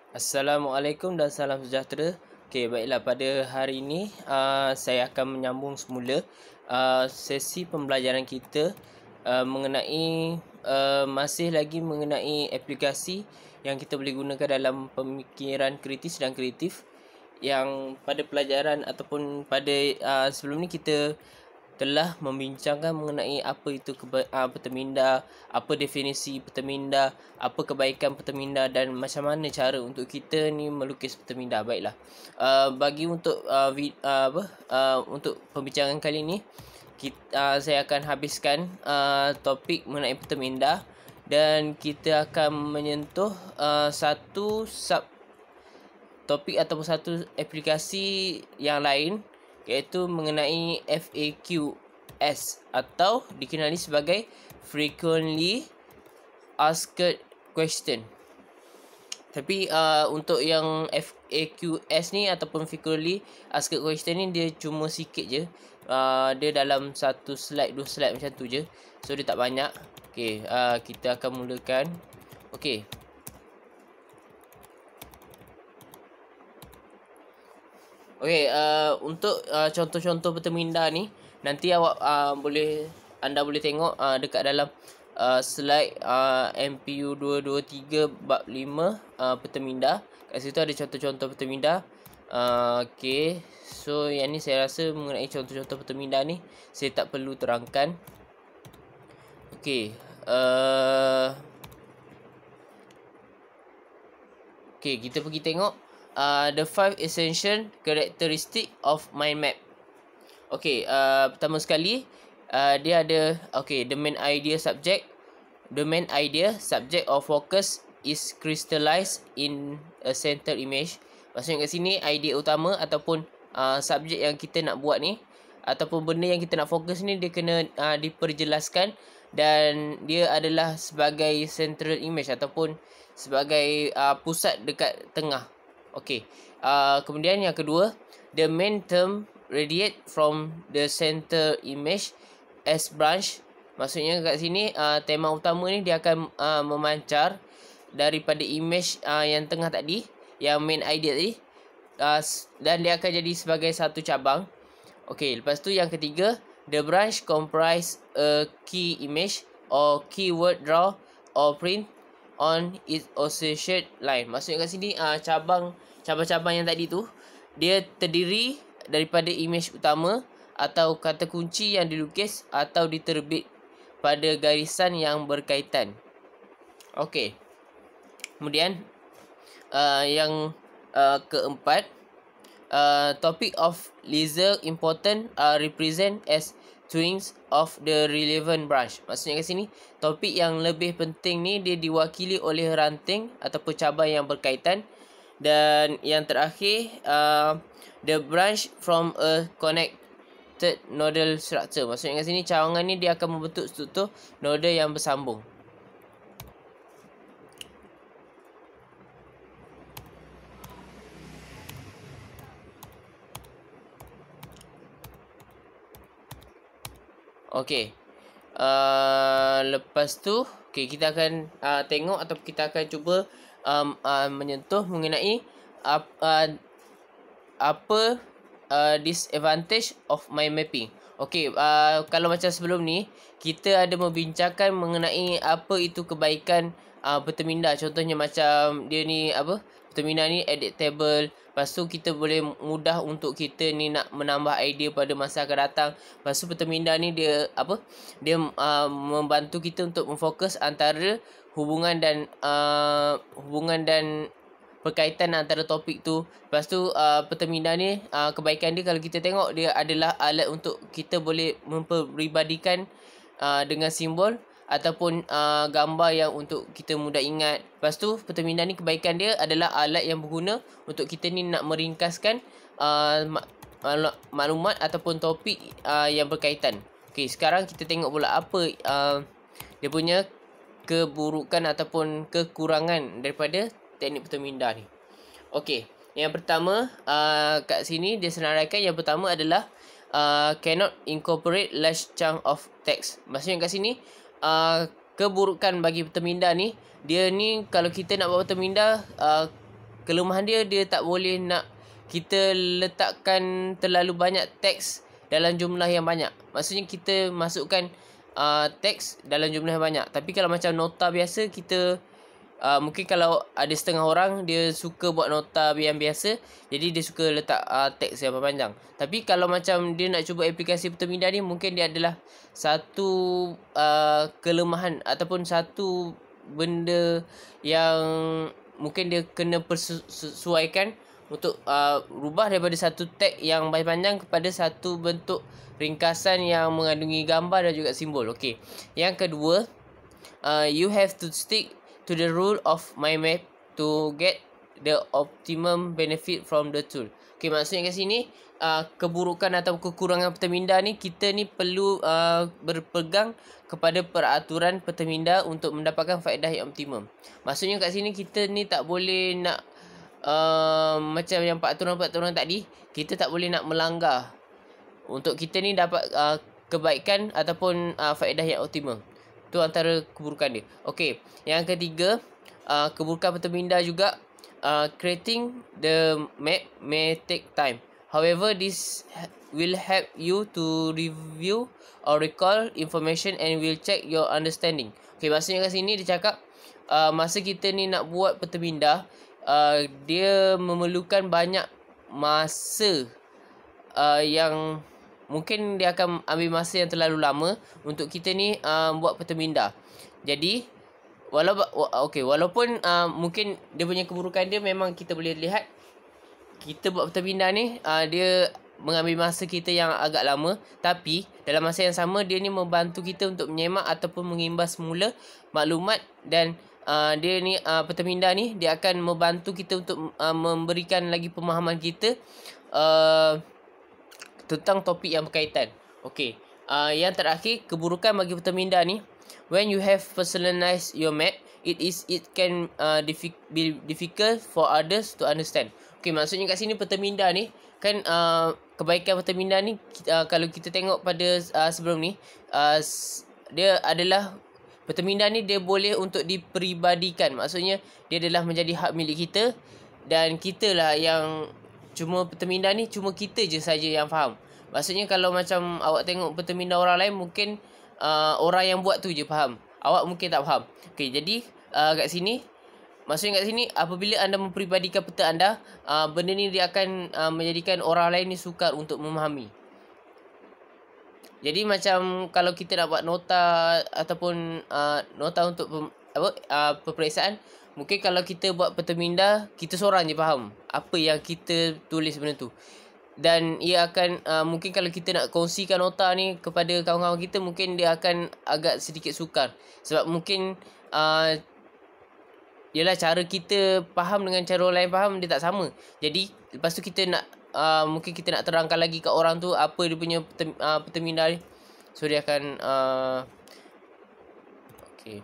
Assalamualaikum dan salam sejahtera. Okey, baiklah, pada hari ini saya akan menyambung semula sesi pembelajaran kita mengenai masih lagi mengenai aplikasi yang kita boleh gunakan dalam pemikiran kritis dan kreatif, yang pada pelajaran ataupun pada sebelum ni kita telah membincangkan mengenai apa itu peterminda, apa definisi peterminda, apa kebaikan peterminda dan macam mana cara untuk kita ni melukis peterminda. Baiklah. Bagi untuk untuk pembincangan kali ini, saya akan habiskan topik mengenai peterminda dan kita akan menyentuh satu sub topik ataupun satu aplikasi yang lain, iaitu mengenai FAQs atau dikenali sebagai Frequently Asked Question. Tapi untuk yang FAQs ni ataupun Frequently Asked Question ni, dia cuma sikit je. Dia dalam satu slide, dua slide macam tu je. So dia tak banyak. Okay, kita akan mulakan. Okay. Okey, untuk contoh-contoh peterminda ni, nanti awak anda boleh tengok dekat dalam slide MPU 223 bab 5 peterminda. Kat situ ada contoh-contoh peterminda. Okey, so yang ni saya rasa mengenai contoh-contoh peterminda ni saya tak perlu terangkan. Okey, kita pergi tengok the 5 essential characteristic of mind map. Okey, pertama sekali dia ada the main idea subject. The main idea subject of focus is crystallized in a center image. Maksudnya kat sini idea utama ataupun subjek yang kita nak buat ni ataupun benda yang kita nak fokus ni, dia kena diperjelaskan dan dia adalah sebagai central image ataupun sebagai pusat dekat tengah. Okey. Kemudian yang kedua, the main term radiate from the center image as branch. Maksudnya kat sini tema utama ni dia akan memancar daripada image yang tengah tadi, yang main idea tadi, dan dia akan jadi sebagai satu cabang. Okey, lepas tu yang ketiga, the branch comprise a key image or keyword draw or print on its associated line. Maksudnya kat sini cabang-cabang yang tadi tu, dia terdiri daripada image utama atau kata kunci yang dilukis atau diterbit pada garisan yang berkaitan. Okey. Kemudian yang keempat, topic of least important represent as twins of the relevant branch. Maksudnya kat sini, topik yang lebih penting ni dia diwakili oleh ranting ataupun cabang yang berkaitan. Dan yang terakhir, the branch from a connected nodal structure. Maksudnya kat sini, cawangan ni dia akan membentuk struktur noda yang bersambung. Okey. Lepas tu, kita akan tengok atau kita akan cuba menyentuh mengenai apa disadvantage of mind mapping. Okey, kalau macam sebelum ni, kita ada membincangkan mengenai apa itu kebaikan peterminda. Contohnya macam dia ni peterminda ni adaptable. Lepas tu kita boleh mudah untuk kita ni nak menambah idea pada masa akan datang. Lepas tu peterminda ni dia membantu kita untuk memfokus antara hubungan dan berkaitan antara topik tu. Lepas tu peterminda ni kebaikan dia, kalau kita tengok, dia adalah alat untuk kita boleh memperibadikan dengan simbol ataupun gambar yang untuk kita mudah ingat. Lepas tu peterminda ni kebaikan dia adalah alat yang berguna untuk kita ni nak meringkaskan maklumat ataupun topik yang berkaitan. Okey, sekarang kita tengok pula apa dia punya keburukan ataupun kekurangan daripada teknik peterminda ni. Okey, yang pertama kat sini dia senaraikan, yang pertama adalah cannot incorporate large chunk of text. Maksudnya kat sini keburukan bagi peterminda ni, dia ni kalau kita nak buat peterminda kelemahan dia tak boleh nak kita letakkan terlalu banyak teks dalam jumlah yang banyak. Maksudnya kita masukkan teks dalam jumlah yang banyak. Tapi kalau macam nota biasa, kita mungkin kalau ada setengah orang dia suka buat nota yang biasa, jadi dia suka letak teks yang panjang. Tapi kalau macam dia nak cuba aplikasi bertemindah ni, mungkin dia adalah satu kelemahan ataupun satu benda yang mungkin dia kena persesuaikan untuk rubah daripada satu tag yang panjang kepada satu bentuk ringkasan yang mengandungi gambar dan juga simbol. Okey. Yang kedua, you have to stick to the rule of mind map to get the optimum benefit from the tool. Okey, maksudnya kat sini keburukan atau kekurangan petermindah ni, kita ni perlu berpegang kepada peraturan petermindah untuk mendapatkan faedah yang optimum. Maksudnya kat sini kita ni tak boleh nak macam yang peraturan-peraturan tadi, kita tak boleh nak melanggar untuk kita ni dapat kebaikan ataupun faedah yang optimum. Tu antara keburukan dia. Okey, yang ketiga, keburukan petermindah juga, creating the map may take time. However, this will help you to review or recall information and will check your understanding. Okey, maksudnya kat sini dia cakap masa kita ni nak buat petermindah, dia memerlukan banyak masa yang mungkin dia akan ambil masa yang terlalu lama untuk kita ni buat petermindah. Jadi walaupun mungkin dia punya keburukan dia memang kita boleh lihat, kita buat petermindah ni dia mengambil masa kita yang agak lama, tapi dalam masa yang sama dia ni membantu kita untuk menyemak ataupun mengimbas semula maklumat, dan dia ni petermindah ni dia akan membantu kita untuk memberikan lagi pemahaman kita tentang topik yang berkaitan. Okey. Yang terakhir, keburukan bagi petermindah ni, when you have personalized your map, it can be difficult for others to understand. Okey, maksudnya kat sini petermindah ni kan, kebaikan petermindah ni kalau kita tengok pada sebelum ni, dia adalah petermindah ni dia boleh untuk diperibadikan. Maksudnya dia adalah menjadi hak milik kita, dan kita lah yang cuma petermindah ni cuma kita je saja yang faham. Maksudnya kalau macam awak tengok petermindah orang lain, mungkin orang yang buat tu je faham, awak mungkin tak faham. Okey, jadi kat sini, maksudnya kat sini, apabila anda memperibadikan peta anda, benda ni dia akan menjadikan orang lain ni sukar untuk memahami. Jadi macam kalau kita nak buat nota ataupun nota untuk peperiksaan, mungkin kalau kita buat petermindah, kita seorang je faham apa yang kita tulis benda tu. Dan ia akan mungkin kalau kita nak kongsikan nota ni kepada kawan-kawan kita, mungkin dia akan agak sedikit sukar. Sebab mungkin ialah cara kita faham dengan cara orang lain faham dia tak sama. Jadi lepas tu kita nak mungkin kita nak terangkan lagi kat orang tu apa dia punya petermindah ni. So dia akan okey.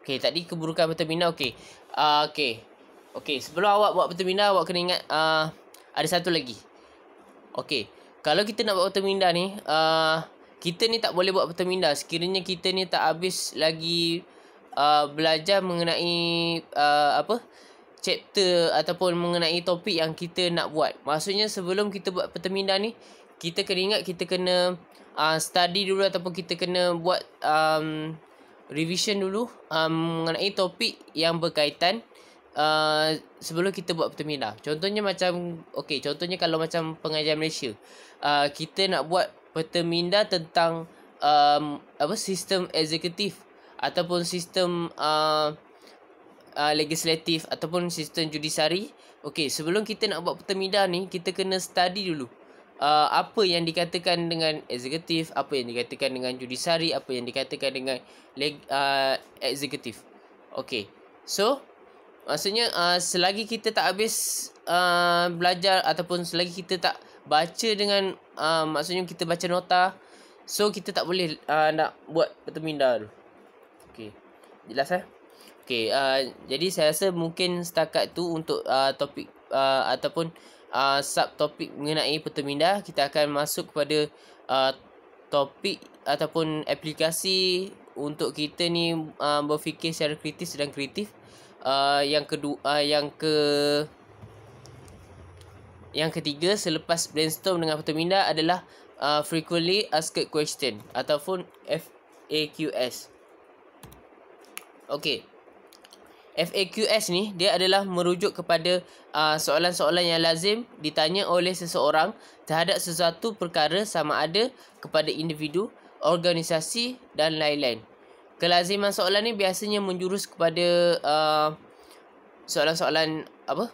Okey, tadi keburukan petermindah. Okey. Okey, sebelum awak buat petermindah, awak kena ingat ada satu lagi. Okey, kalau kita nak buat petermindah ni, kita ni tak boleh buat petermindah sekiranya kita ni tak habis lagi belajar mengenai chapter ataupun mengenai topik yang kita nak buat. Maksudnya sebelum kita buat petermindah ni, kita kena ingat kita kena study dulu ataupun kita kena buat revision dulu mengenai topik yang berkaitan sebelum kita buat petermindah. Contohnya macam, contohnya kalau macam pengajian Malaysia, kita nak buat petermindah tentang sistem eksekutif ataupun sistem legislatif ataupun sistem judisiari. Okey, sebelum kita nak buat petermindah ni, kita kena study dulu apa yang dikatakan dengan eksekutif, apa yang dikatakan dengan judisiari, apa yang dikatakan dengan eksekutif. Okey, so maksudnya selagi kita tak habis belajar ataupun selagi kita tak baca dengan maksudnya kita baca nota, so kita tak boleh nak buat petermindah tu. Okey, jelas Okey, jadi saya rasa mungkin setakat tu untuk topik ataupun subtopik mengenai petermindah. Kita akan masuk kepada topik ataupun aplikasi untuk kita ni berfikir secara kritis dan kreatif. Yang ketiga, selepas brainstorm dengan Peter Minda adalah frequently asked question ataupun FAQS. Okey. FAQS ni dia adalah merujuk kepada soalan-soalan yang lazim ditanya oleh seseorang terhadap sesuatu perkara, sama ada kepada individu, organisasi dan lain-lain. Kelaziman soalan ni biasanya menjurus kepada soalan-soalan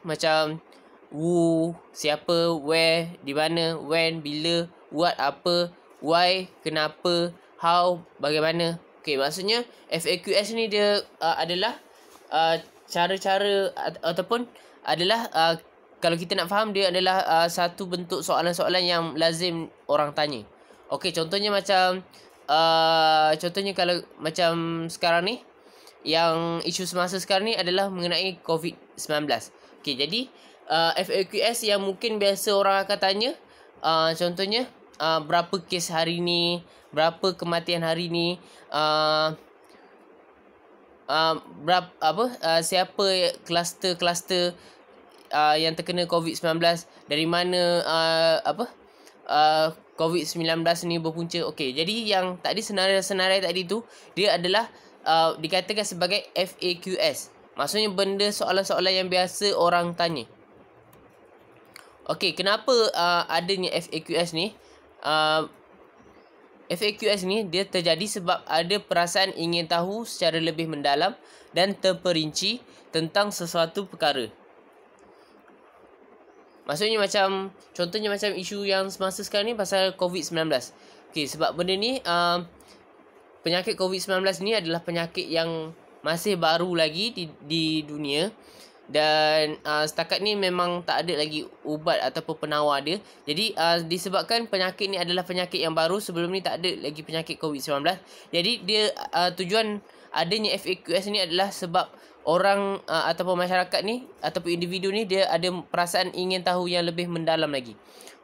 macam who, siapa, where, di mana, when, bila, what, apa, why, kenapa, how, bagaimana. Okey, maksudnya FAQS ni dia adalah cara-cara ataupun adalah kalau kita nak faham, dia adalah satu bentuk soalan-soalan yang lazim orang tanya. Okey, contohnya kalau macam sekarang ni, yang isu semasa sekarang ni adalah mengenai COVID-19. Okey, jadi FAQS yang mungkin biasa orang akan tanya, contohnya berapa kes hari ni, berapa kematian hari ni, siapa kluster-kluster yang terkena COVID-19, dari mana COVID-19 ni berpunca. Okey, jadi yang tadi senarai tadi tu, dia adalah dikatakan sebagai FAQS. Maksudnya benda soalan-soalan yang biasa orang tanya. Okey, kenapa adanya FAQS ni? FAQS ni dia terjadi sebab ada perasaan ingin tahu secara lebih mendalam dan terperinci tentang sesuatu perkara. Maksudnya contohnya macam isu yang semasa sekarang ni pasal COVID-19. Okey, sebab benda ni penyakit COVID-19 ni adalah penyakit yang masih baru lagi di dunia. Dan setakat ni memang tak ada lagi ubat ataupun penawar dia. Jadi disebabkan penyakit ni adalah penyakit yang baru, sebelum ni tak ada lagi penyakit COVID-19. Jadi dia tujuan adanya FAQS ni adalah sebab orang ataupun masyarakat ni ataupun individu ni dia ada perasaan ingin tahu yang lebih mendalam lagi.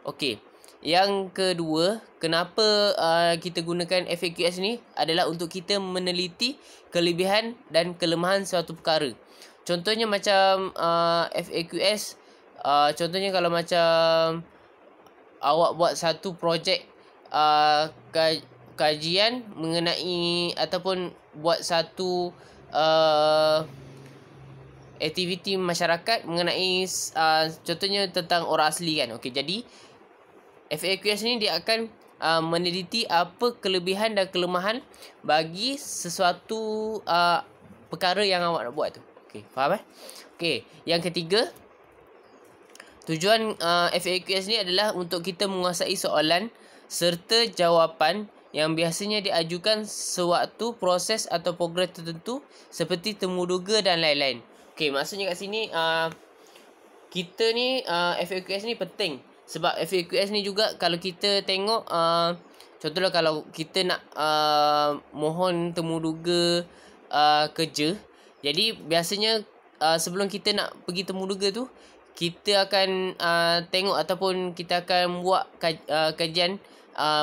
Okey. Yang kedua, kenapa kita gunakan FAQS ni adalah untuk kita meneliti kelebihan dan kelemahan suatu perkara. Contohnya macam FAQS, contohnya kalau macam awak buat satu projek kajian mengenai ataupun buat satu aktiviti masyarakat mengenai contohnya tentang orang asli kan. Okey, jadi FAQS ni dia akan meneliti apa kelebihan dan kelemahan bagi sesuatu perkara yang awak nak buat tu. Okey, faham Okey, yang ketiga, tujuan FAQS ni adalah untuk kita menguasai soalan serta jawapan yang biasanya diajukan sewaktu proses atau program tertentu seperti temuduga dan lain-lain. Okey, maksudnya kat sini kita ni FAQS ni penting sebab FAQS ni juga kalau kita tengok contohnya kalau kita nak mohon temuduga kerja. Jadi biasanya sebelum kita nak pergi temuduga tu, kita akan tengok ataupun kita akan buat kajian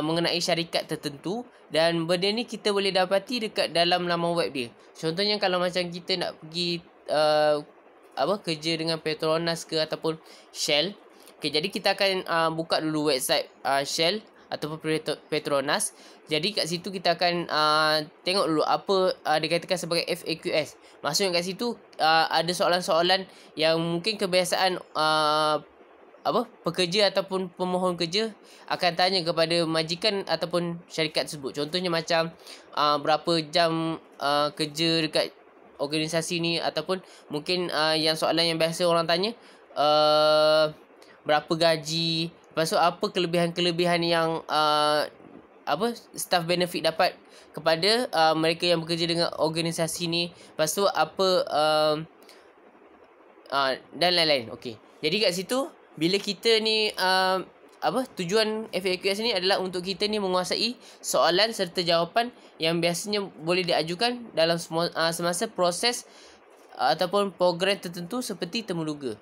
mengenai syarikat tertentu, dan benda ni kita boleh dapati dekat dalam laman web dia. Contohnya kalau macam kita nak pergi kerja dengan Petronas ke ataupun Shell. Okay, jadi kita akan buka dulu website Shell ataupun Petronas. Jadi kat situ kita akan tengok dulu apa dikatakan sebagai FAQS. Maksudnya kat situ ada soalan-soalan yang mungkin kebiasaan pekerja ataupun pemohon kerja akan tanya kepada majikan ataupun syarikat tersebut. Contohnya macam berapa jam kerja dekat organisasi ni, ataupun mungkin yang soalan yang biasa orang tanya berapa gaji, lepas tu apa kelebihan-kelebihan yang staff benefit dapat kepada mereka yang bekerja dengan organisasi ni, lepas tu apa dan lain-lain. Okey, jadi kat situ bila kita ni tujuan FAQS ni adalah untuk kita ni menguasai soalan serta jawapan yang biasanya boleh diajukan dalam semasa proses ataupun program tertentu seperti temuduga.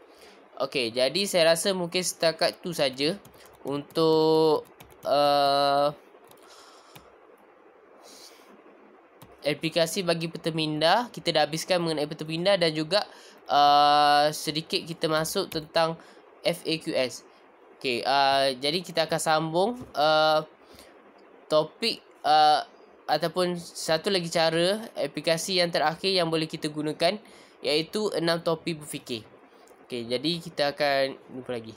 Okey, jadi saya rasa mungkin setakat tu saja untuk aplikasi bagi peterminda. Kita dah habiskan mengenai peterminda dan juga sedikit kita masuk tentang FAQS. Okay, jadi kita akan sambung topik ataupun satu lagi cara aplikasi yang terakhir yang boleh kita gunakan, iaitu 6 topik berfikir. Okay, jadi kita akan jumpa lagi.